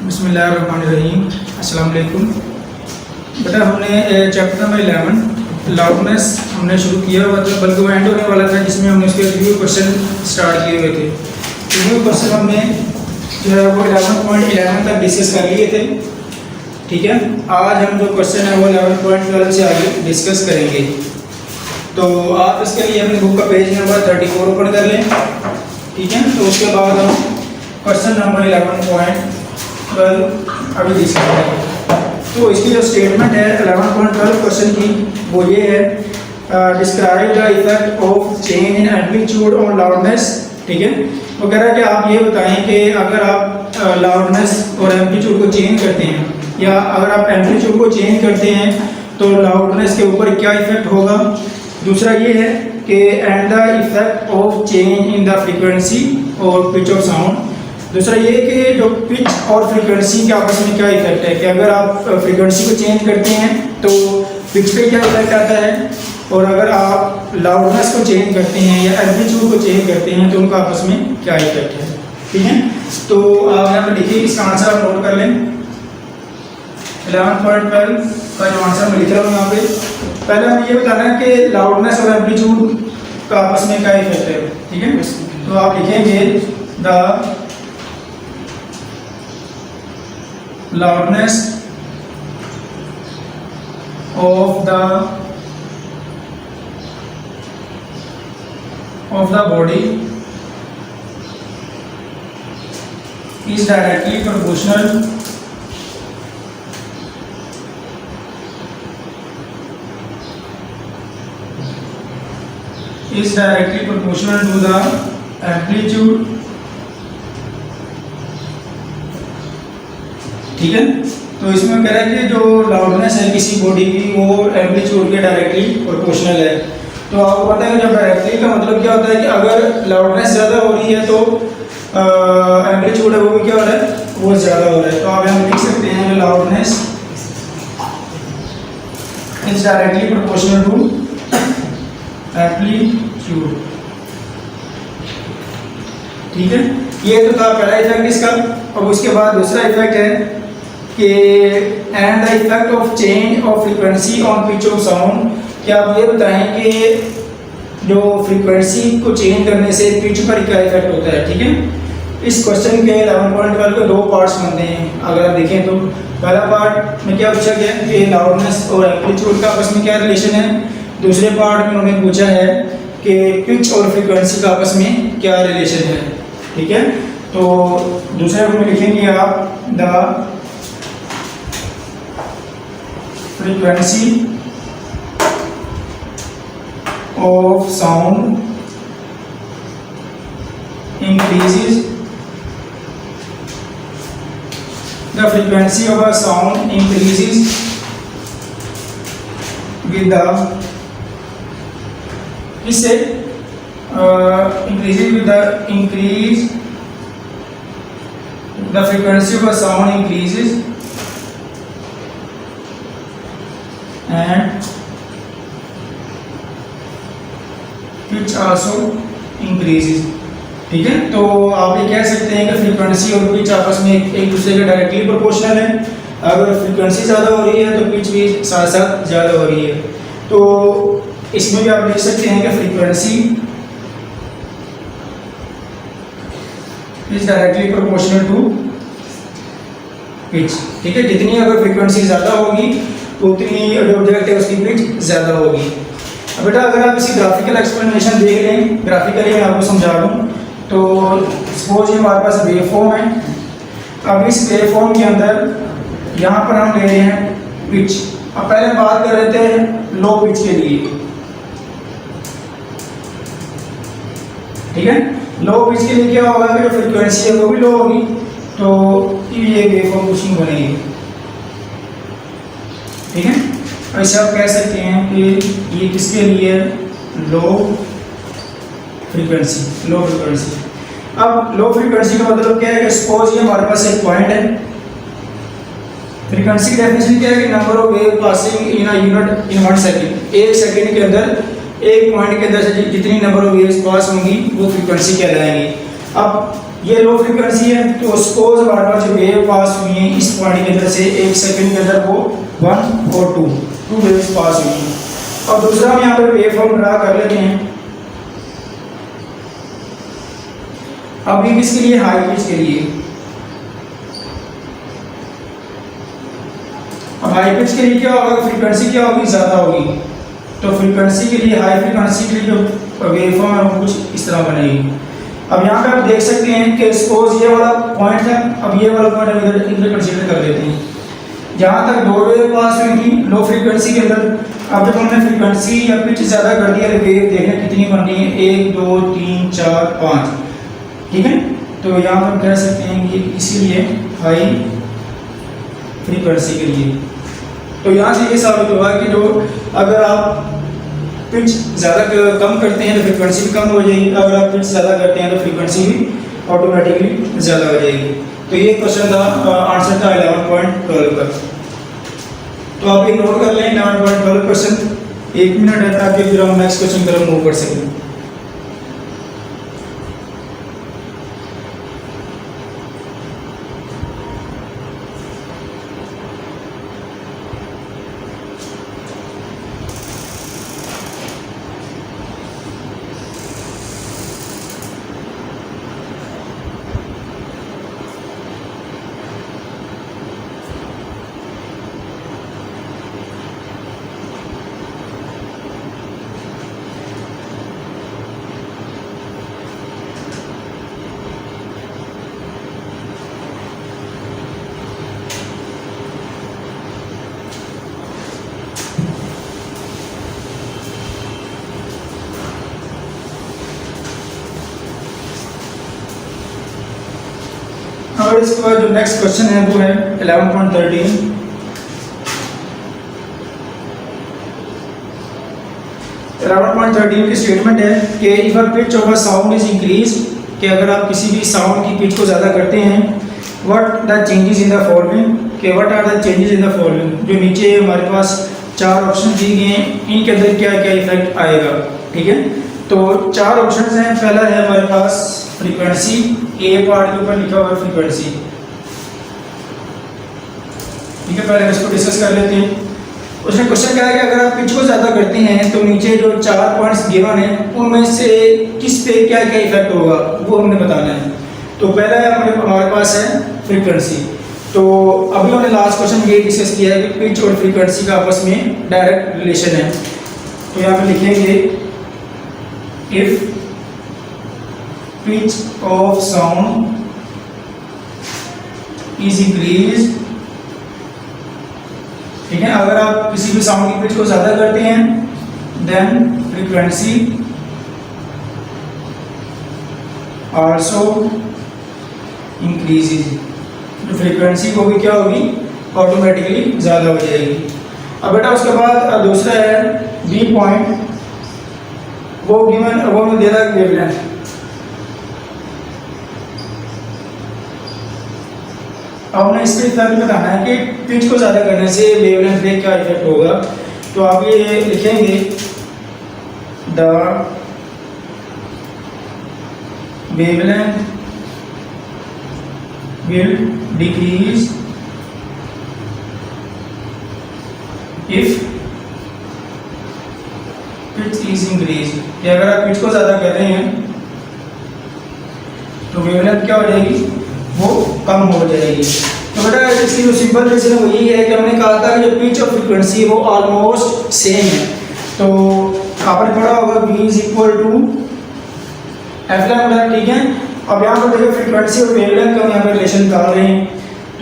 बिस्मिल्लाहिर्रहमानिर्रहीम। अस्सलाम वालेकुम। बेटा हमने चैप्टर नंबर 11 लाउडनेस हमने शुरू किया हुआ था, बल्कि वो एंड होने वाला था जिसमें हमने उसके रिव्यू क्वेश्चन स्टार्ट किए हुए थे। रिव्यू क्वेश्चन हमने जो है वो 11.11 तक डिस्कस कर लिए थे। ठीक है, आज हम जो क्वेश्चन है वो 11.12 से आगे डिस्कस करेंगे। तो आप इसके लिए अपनी बुक का पेज नंबर 34 ओपन कर लें। ठीक है, तो उसके बाद हम क्वेश्चन नंबर 11.12 अभी डिस्कस करेंगे। तो इसकी जो स्टेटमेंट है 11.12 क्वेश्चन की वो ये है, describe the effect of change in amplitude और लाउडनेस। ठीक है, वो कह रहा है कि आप ये बताएं कि अगर आप लाउडनेस और एम्पलीट्यूड को चेंज करते हैं या अगर आप एम्पलीट्यूड को चेंज करते हैं तो लाउडनेस के ऊपर क्या इफेक्ट होगा। दूसरा ये है कि and the effect of change in the frequency और पिच ऑफ साउंड। दूसरा ये कि जो पिच और फ्रीक्वेंसी के आपस में क्या इफेक्ट है, कि अगर आप फ्रीक्वेंसी को चेंज करते हैं तो पिच पे क्या इफेक्ट आता है, और अगर आप लाउडनेस को चेंज करते हैं या एम्पलीट्यूड को चेंज करते हैं तो उनका आपस में क्या इफेक्ट है। ठीक है, तो आप यहाँ पर देखिए, इसका आंसर आप नोट कर लें। 11.12 का जो आंसर मैं लिख रहा हूँ यहाँ पे, पहले हमें ये बताना है कि लाउडनेस और एम्पलीट्यूड का आपस में क्या इफेक्ट है। ठीक है, तो आप लिखेंगे the loudness of the body is directly proportional to the amplitude। ठीक है, तो इसमें कह रहा है कि जो लाउडनेस है किसी बॉडी की वो एम्पलीट्यूड के डायरेक्टली प्रोपोर्शनल है। तो आपको पता है कि जब डायरेक्टली का मतलब क्या होता है कि अगर लाउडनेस ज़्यादा हो रही है तो एम्पलीट्यूड है वो भी क्या हो रहा है, वो ज़्यादा हो रहा है। तो आप यहाँ लिख सकते हैं कि loudness is directly proportional to amplitude. ठीक है, ये तो था पहला इफेक्ट इसका। अब उसके बाद दूसरा इफेक्ट है कि and the effect of change of frequency on pitch of sound. क्या आप ये बताएं कि जो फ्रीक्वेंसी को चेंज करने से पिच पर क्या इफेक्ट होता है। ठीक है, इस क्वेश्चन के 11.12 के दो पार्ट्स बनते हैं। अगर आप देखें तो पहला पार्ट में क्या पूछा गया कि लाउडनेस और एम्पलीट्यूड का आपस में क्या रिलेशन है। दूसरे पार्ट में उन्होंने पूछा है कि पिच और फ्रीक्वेंसी का आपस में क्या रिलेशन है। ठीक है, तो दूसरे में लिखेंगे आप the frequency of sound increases, the frequency of a sound increases with the, इससे increases with the increase the frequency of a sound increases and pitch also increases। ठीक है, तो आप ये कह सकते हैं कि फ्रीक्वेंसी और पिच आपस में एक दूसरे के डायरेक्टली प्रोपोर्शनल है। अगर फ्रीक्वेंसी ज़्यादा हो रही है तो पिच भी साथ साथ ज़्यादा हो रही है। तो इसमें भी आप लिख सकते हैं कि frequency is directly proportional to pitch. ठीक है, जितनी अगर फ्रीक्वेंसी ज़्यादा होगी तो उतनी जो ऑब्जेक्ट है उसकी पिच ज़्यादा होगी। अब बेटा अगर आप इसी ग्राफिकल एक्सप्लेनेशन देख लें, ग्राफिकली मैं आपको समझा दूँ तो सपोज ये हमारे पास वेव फॉर्म है। अब इस वेव फॉर्म के अंदर यहाँ पर हम ले रहे हैं पिच। अब पहले बात कर रहे थे लो पिच के लिए। ठीक है, लो पिच के लिए क्या होगा कि जो फ्रीक्वेंसी है वो भी लो होगी, तो ये वेव फॉर्म कुछ नहीं बनेगी। ठीक है, ऐसे आप कह सकते हैं कि ये किसके लिए लो फ्रीक्वेंसी, लो फ्रीक्वेंसी। अब लो फ्रीक्वेंसी का मतलब क्या है कि सपोज ये हमारे पास एक पॉइंट है। फ्रीक्वेंसी की डेफिनेशन क्या है कि number of wave passing in a unit in 1 second. एक सेकंड के अंदर एक पॉइंट के अंदर से जितनी नंबर ऑफ वेव्स पास होंगी वो फ्रीक्वेंसी कहलाएंगी। अब ये लो फ्रीक्वेंसी है, तो सपोज हमारे पास जो वेव पास हुई है इस पॉइंट के अंदर से 1 सेकंड के अंदर वो 1 और 2 वेव्स पास हुई हैं। और दूसरा हम यहाँ पर वेव फॉर्म ड्रा कर लेते हैं। अब ये किसके लिए, हाई पिच के लिए। अब हाई पिच के लिए क्या होगा, फ्रीक्वेंसी क्या होगी, ज़्यादा होगी। तो फ्रीक्वेंसी के लिए, हाई फ्रीक्वेंसी के लिए जो वेव फॉर्म है वो कुछ इस तरह बनेगी। अब यहाँ पे आप देख सकते हैं कि सपोज ये वाला पॉइंट है, अब ये वाला पॉइंट हम इधर कंसीडर कर लेते हैं। जहाँ तक दो वेव पास हुई थी लो फ्रीक्वेंसी के अंदर, अब जब हमने फ्रीक्वेंसी या पिच ज़्यादा कर दिया तो वेव देखना कितनी बन रही है, 1 2 3 4 5, ठीक है। तो यहाँ पर कह सकते हैं कि इसीलिए हाई फ्रीक्वेंसी के लिए। तो यहाँ से ये साबित हुआ कि जो अगर आप पिच ज़्यादा कम करते हैं तो फ्रीक्वेंसी भी कम हो जाएगी, अगर आप पिच ज़्यादा करते हैं तो फ्रीक्वेंसी भी ऑटोमेटिकली ज़्यादा हो जाएगी। तो ये क्वेश्चन था, आंसर था 11.12 का। तो आप ये नोट कर लें 11.12 क्वेश्चन। 1 मिनट है ताकि फिर हम नेक्स्ट क्वेश्चन पर मूव कर सकें। और इसके बाद जो नेक्स्ट क्वेश्चन है वो है 11.13। 11.13 की स्टेटमेंट है कि if a pitch of a sound is increase, कि अगर आप किसी भी साउंड की पिच को ज़्यादा करते हैं, what the changes in the following, कि what are the changes in the following. जो नीचे हमारे पास 4 ऑप्शन दिए गए हैं, इनके अंदर क्या क्या इफेक्ट आएगा, ठीक है। तो 4 ऑप्शंस हैं। पहला है हमारे पास फ्रीक्वेंसी, ए पार्ट के ऊपर लिखा हुआ है फ्रीक्वेंसी, ठीक है। पहले इसको डिस्कस कर लेते हैं। उसने क्वेश्चन क्या है कि अगर आप पिच को ज़्यादा करते हैं तो नीचे जो 4 पॉइंट्स गिवन हैं उनमें से किस पे क्या क्या इफेक्ट होगा वो हमने बताना है। तो पहला है हमारे पास है फ्रीक्वेंसी। तो अभी हमने लास्ट क्वेश्चन ये डिस्कस किया है कि पिच और फ्रीक्वेंसी का आपस में डायरेक्ट रिलेशन है। तो यहाँ पे लिखेंगे if pitch of sound is increased, ठीक है। अगर आप किसी भी साउंड की पिच को ज्यादा करते हैं देन फ्रीक्वेंसी आल्सो इंक्रीजेज, तो फ्रीक्वेंसी को भी क्या होगी, ऑटोमेटिकली ज्यादा हो जाएगी। अब बेटा उसके बाद दूसरा है बी पॉइंट, वो गिवन वो दे रहा है वेवलेंथ। अब हमें इसके इफेक्ट बताना है कि पिच को ज़्यादा करने से वेवलेंथ पे क्या इफेक्ट होगा। तो आप ये लिखेंगे the wavelength will decrease if pitch is increase, कि अगर आप पिच को ज़्यादा कर रहे हैं तो वेवलेंथ क्या हो जाएगी, वो कम हो जाएगी। तो बेटा इसकी जो सिंपल रीजन है वो यही है कि हमने कहा था कि जो पिच और फ्रीक्वेंसी है वो ऑलमोस्ट सेम है। तो आपने पढ़ा होगा V is equal to F lambda, ठीक है। अब यहाँ पर देखिए फ्रीक्वेंसी और वेवलेंथ का हम यहाँ पर रिलेशन निकाल रहे हैं।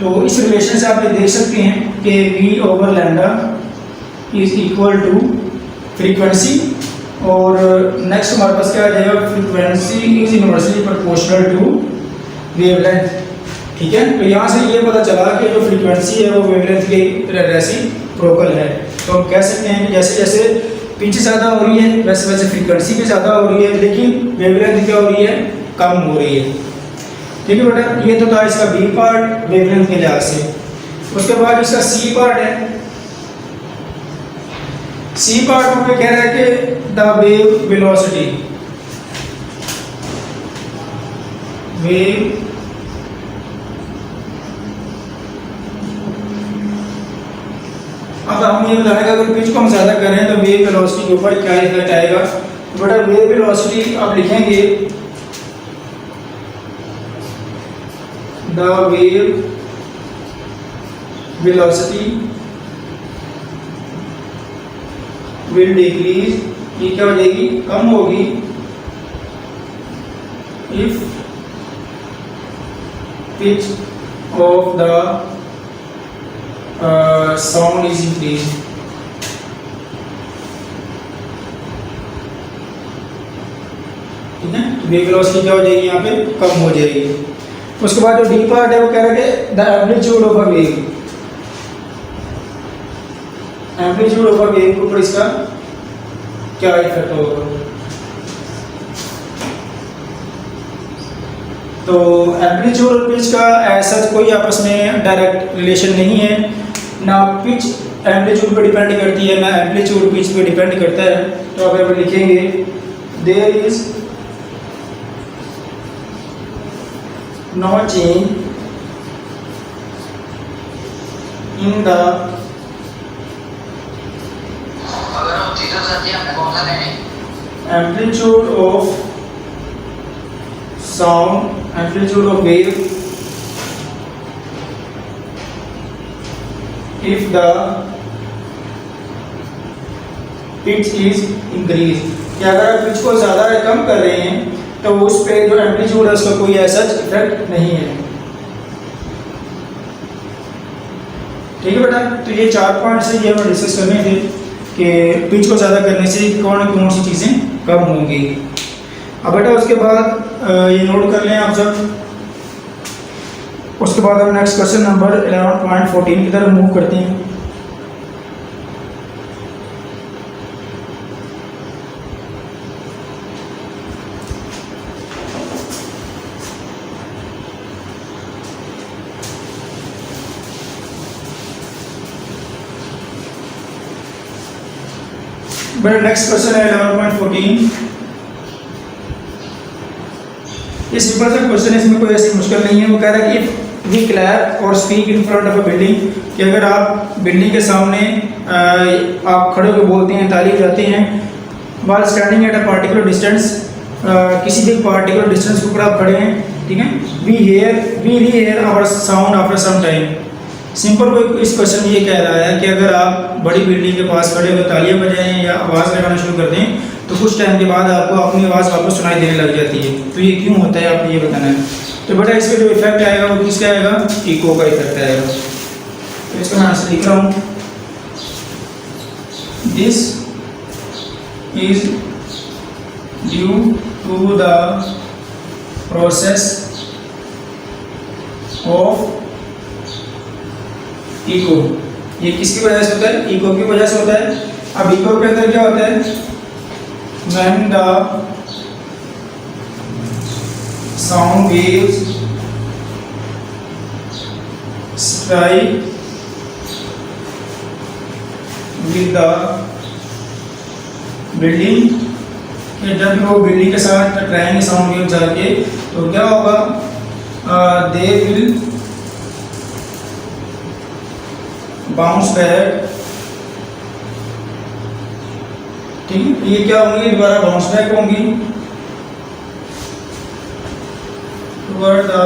तो इस रिलेशन से आप ये देख सकते हैं कि V over lambda is equal to frequency, और नेक्स्ट हमारे पास क्या आ जाएगा, frequency is inversely proportional to wavelength, ठीक है। तो यहाँ से ये पता चला कि जो फ्रीक्वेंसी है वो वेवलेंथ के रेसिप्रोकल है। तो हम कह सकते हैं कि जैसे जैसे पिच ज़्यादा हो रही है वैसे वैसे फ्रीक्वेंसी भी ज़्यादा हो रही है, लेकिन वेवलेंथ क्या हो रही है, कम हो रही है, ठीक है बेटा। ये तो था इसका बी पार्ट वेवलेंथ के लिहाज से। उसके बाद इसका सी पार्ट है। सी पार्ट में कह रहा है कि द वेव वेलोसिटी, वेव अब हम ये बताएंगे अगर पिच को हम ज़्यादा करें तो वेव वेलोसिटी के ऊपर क्या इफेक्ट आएगा। तो बेटा वेव वेलोसिटी आप लिखेंगे the wave velocity will decrease, ये क्या हो जाएगी, कम होगी, if pitch of the sound is increase. ठीक है, तो वेव वेलोसिटी क्या हो जाएगी, यहाँ पे कम हो जाएगी। उसके बाद जो डी पार्ट है वो कह रहा है the amplitude of a wave, amplitude of a wave के ऊपर इसका क्या इफेक्ट होगा। तो एम्पलीट्यूड और पिच का ऐसा कोई आपस में डायरेक्ट रिलेशन नहीं है, ना पिच एम्पलीट्यूड पे डिपेंड करती है, ना एम्पलीट्यूड पिच पे डिपेंड करता है। तो अब आप लिखेंगे there is no change in the amplitude of sound, amplitude of wave if the pitch is increased। कि अगर आप पिच को ज़्यादा या कम कर रहे हैं तो उस पे जो एम्पलीट्यूड है उसका कोई ऐसा इफेक्ट नहीं है। ठीक है बेटा, तो ये 4 पॉइंट्स है, ये हमें डिस्कस करने थे कि पिच को ज़्यादा करने से कौन कौन सी चीज़ें कम होंगी। अब बेटा उसके बाद ये नोट कर लें आप सब। उसके बाद हम नेक्स्ट क्वेश्चन नंबर 11.14 की तरफ मूव करते हैं। बेटा नेक्स्ट क्वेश्चन है 11.14। ये सिंपल सा क्वेश्चन है, इसमें कोई ऐसी मुश्किल नहीं है। वो कह रहा है कि इफ वी क्लैप और speak in front of a building, कि अगर आप बिल्डिंग के सामने आप खड़े होकर बोलते हैं, ताली बजाते हैं, while standing at a particular distance, किसी भी पार्टिकुलर डिस्टेंस के ऊपर आप खड़े हैं, ठीक है, we rehear our sound after some time. Simple कोई इस क्वेश्चन ये कह रहा है कि अगर आप बड़ी बिल्डिंग के पास खड़े होकर तालियां बजाएं या आवाज़ लगाना शुरू कर दें तो कुछ टाइम के बाद आपको अपनी आवाज़ वापस सुनाई देने लग जाती है। तो ये क्यों होता है, आपको ये बताना है। तो बेटा इसमें जो इफेक्ट आएगा वो किसका आएगा, इको का इफेक्ट आएगा। तो इसका मैं आंसर लिख रहा हूँ, this is due to the process of echo. ये किसकी वजह से होता है, इको की वजह से होता है। अब इको के अंदर क्या होता है, when the sound waves strike with the building, कि जब वो बिल्डिंग के साथ टकराएंगे साउंड वेव जाके तो क्या होगा, they will बाउंस बैक। ठीक है, ये क्या होंगी, दोबारा बाउंस बैक होंगी टुवर्ड द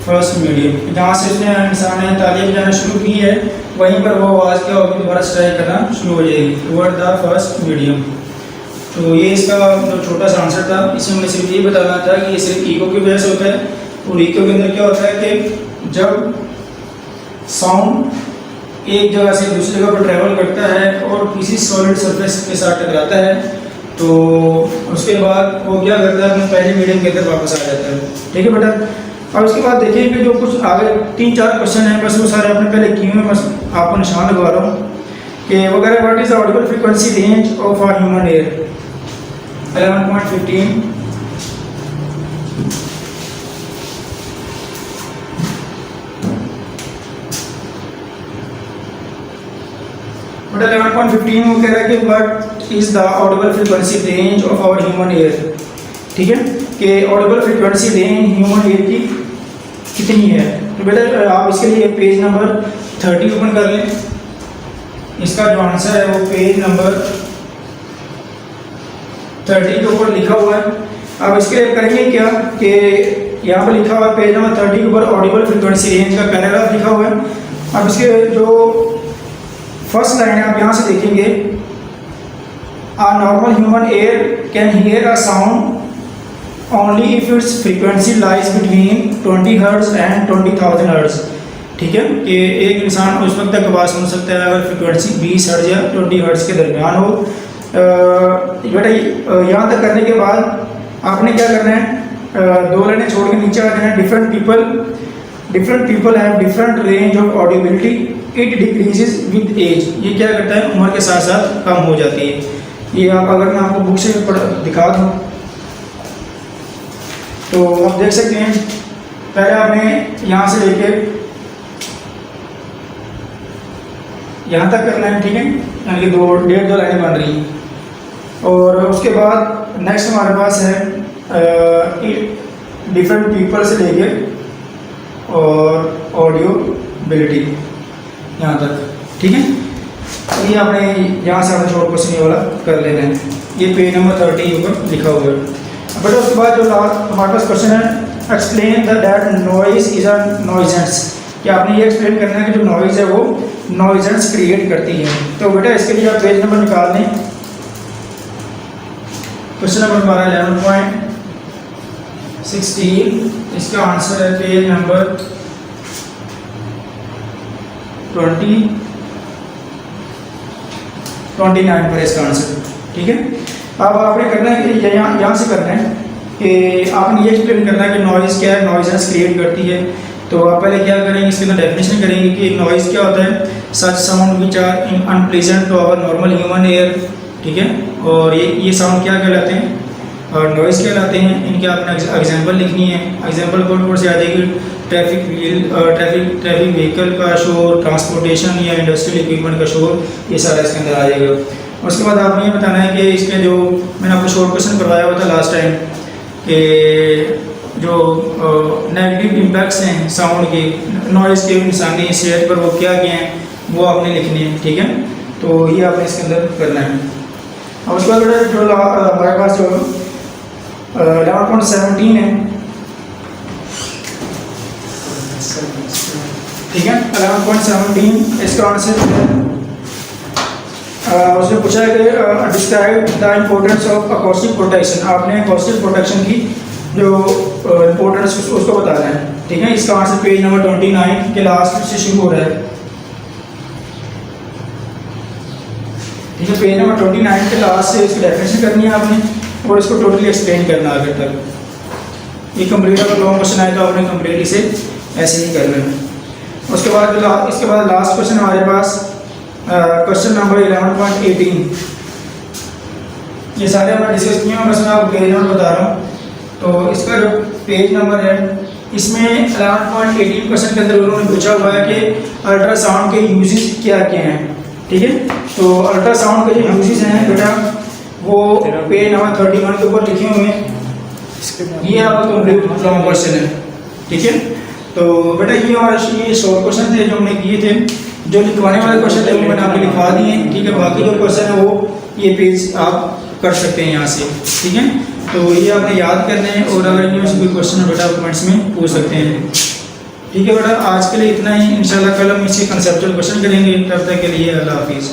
फर्स्ट मीडियम। जहाँ से उसने इंसान ने तालियां बजाना शुरू की है वहीं पर वो आवाज़ क्या होगी, दोबारा स्ट्राइक करना शुरू हो जाएगी टुवर्ड द फर्स्ट मीडियम। तो ये इसका जो छोटा सा आंसर था, इसमें मैं सिर्फ ये बताना था कि ये सिर्फ इको की वजह से होता है। और इको के अंदर क्या होता है कि जब साउंड एक जगह से दूसरी जगह पर ट्रैवल करता है और किसी सॉलिड सरफेस के साथ टकराता है तो उसके बाद वो क्या करता है, अपने पहले मीडियम के अंदर वापस आ जाता है। ठीक है बेटा, और उसके बाद देखिए कि जो कुछ आगे 3-4 क्वेश्चन हैं, बस वो सारे आपने पहले किए हैं, बस आपको निशान लगवा रहा हूँ कि वगैरह what is the audible frequency range of a human ear. 11.15 11.15 बेटा 11.15 वो कह रहा है कि what is the audible frequency range of our human ear. ठीक है, कि audible frequency range human ear की कितनी है। तो बेटा आप इसके लिए पेज नंबर 30 ओपन कर लें। इसका जो आंसर है वो पेज नंबर 30 के ऊपर लिखा हुआ है। अब इसके लिए करेंगे क्या कि यहाँ पर लिखा हुआ है पेज नंबर 30 के ऊपर ऑडिबल फ्रीक्वेंसी रेंज का पैराग्राफ लिखा हुआ है। अब इसके जो फर्स्ट लाइन है आप यहाँ से देखेंगे, a normal human ear can hear a sound only if its frequency lies between 20 hertz and 20,000 hertz. ठीक है, कि एक इंसान उस वक्त तक आवाज़ सुन सकता है अगर फ्रीक्वेंसी 20 हर्ट्ज या 20 हर्ट्ज के दरमियान हो। बेटा यहाँ तक करने के बाद आपने क्या करना है, दो लाइनें छोड़ के नीचे आ जाना है। Different people have different range of audibility, it decreases with age. ये क्या करता है, उम्र के साथ साथ कम हो जाती है। ये आप अगर मैं आपको बुक से दिखा दूँ तो आप देख सकते हैं। पहले आपने यहाँ से लेके यहाँ तक करना है। ठीक है, यानी कि 2 लाइनें बन रही हैं। और उसके बाद नेक्स्ट हमारे पास है डिफरेंट पीपल से लेके और ऑडियोबिलिटी यहाँ तक। ठीक है, ये आपने यहाँ से आपने शॉर्ट क्वेश्चन ये वाला कर लेना है। ये पेज नंबर 30 ऊपर लिखा हुआ है। बट उसके बाद जो लास्ट हमारे पास क्वेश्चन है, explain the that noise is a nuisance. कि आपने ये एक्सप्लेन करना है कि जो नॉइज़ है वो नॉइजेंस क्रिएट करती है। तो बेटा इसके लिए आप पेज नंबर निकाल लें। क्वेश्चन नंबर हमारा 11.16, इसका आंसर है पेज नंबर 29 पर इसका आंसर। ठीक है, अब आपने करना है कि यहाँ से करना है कि आपने ये एक्सप्लेन करना है कि नॉइज़ क्या है, नॉइजेंस क्रिएट करती है। तो आप पहले क्या करेंगे, इसके अंदर डेफिनेशन करेंगे कि नॉइज़ क्या होता है। Such sound which are unpleasant to our normal human ear. ठीक है, और ये साउंड क्या कहलाते हैं, और नॉइज़ कहलाते हैं। इनके आपने एग्जांपल लिखनी है। एग्जांपल कौन से आ जाएगी, ट्रैफिक व्हीकल का शोर, ट्रांसपोर्टेशन या इंडस्ट्रियल इक्विपमेंट का शोर, ये सारा इसके अंदर आ जाएगा। उसके बाद आपने ये बताना है कि इसके जो मैंने आपको शॉर्ट क्वेश्चन करवाया हुआ था लास्ट टाइम कि जो नेगेटिव इम्पैक्ट्स हैं साउंड के, नॉइज़ के इंसानी सेहत पर, वो क्या क्या हैं वो आपने लिखने हैं। ठीक है, तो ये आपने इसके अंदर करना है। और उसके बाद जो हमारे पास जो 11.17 है, ठीक है, 11.17 इसका आंसर उसने पूछा है कि describe the importance of acoustic protection. आपने अकॉस्टिक प्रोटेक्शन की जो इम्पोर्टेंस उसको बताना है। ठीक है, इसका आंसर पेज नंबर 29 के लास्ट से शुरू हो रहा है। ठीक है, पेज नंबर 29 के लास्ट से इसकी डेफिनेशन करनी है आपने और इसको टोटली एक्सप्लेन करना है आगे तक। ये कंप्लीट अगर लॉन्ग क्वेश्चन आए तो आपने कंप्लीट इसे ऐसे ही करना है। उसके बाद इसके बाद लास्ट क्वेश्चन हमारे पास क्वेश्चन नंबर 11.18। ये सारे हमने डिस्कस किए हैं, बस मैं आपको पेज नंबर बता रहा हूँ। तो इसका जो पेज नंबर है इसमें 11.18 क्वेश्चन के अंदर उन्होंने पूछा हुआ है कि अल्ट्रासाउंड के यूजेस क्या क्या हैं। ठीक है, तो अल्ट्रासाउंड के जो यूजेस हैं बेटा वो पेज नंबर 31 के ऊपर लिखे हुए हैं। ये आपका कंप्लीट लॉन्ग क्वेश्चन है। ठीक है, तो बेटा ये हमारे ये शॉर्ट क्वेश्चन थे जो हमने किए थे। जो लिखवाने वाले क्वेश्चन थे वो मैंने आपको लिखवा दिए। ठीक है, बाकी जो क्वेश्चन है वो ये पेज आप कर सकते हैं यहाँ से। ठीक है, तो ये आपने याद करने हैं और अगर इनमें से कोई क्वेश्चन है बेटा कमेंट्स में पूछ सकते हैं। ठीक है बेटा, आज के लिए इतना ही। इंशाल्लाह कल हम इसी कंसेप्चुअल क्वेश्चन करेंगे। तब तक के लिए अल्लाह हाफिज़।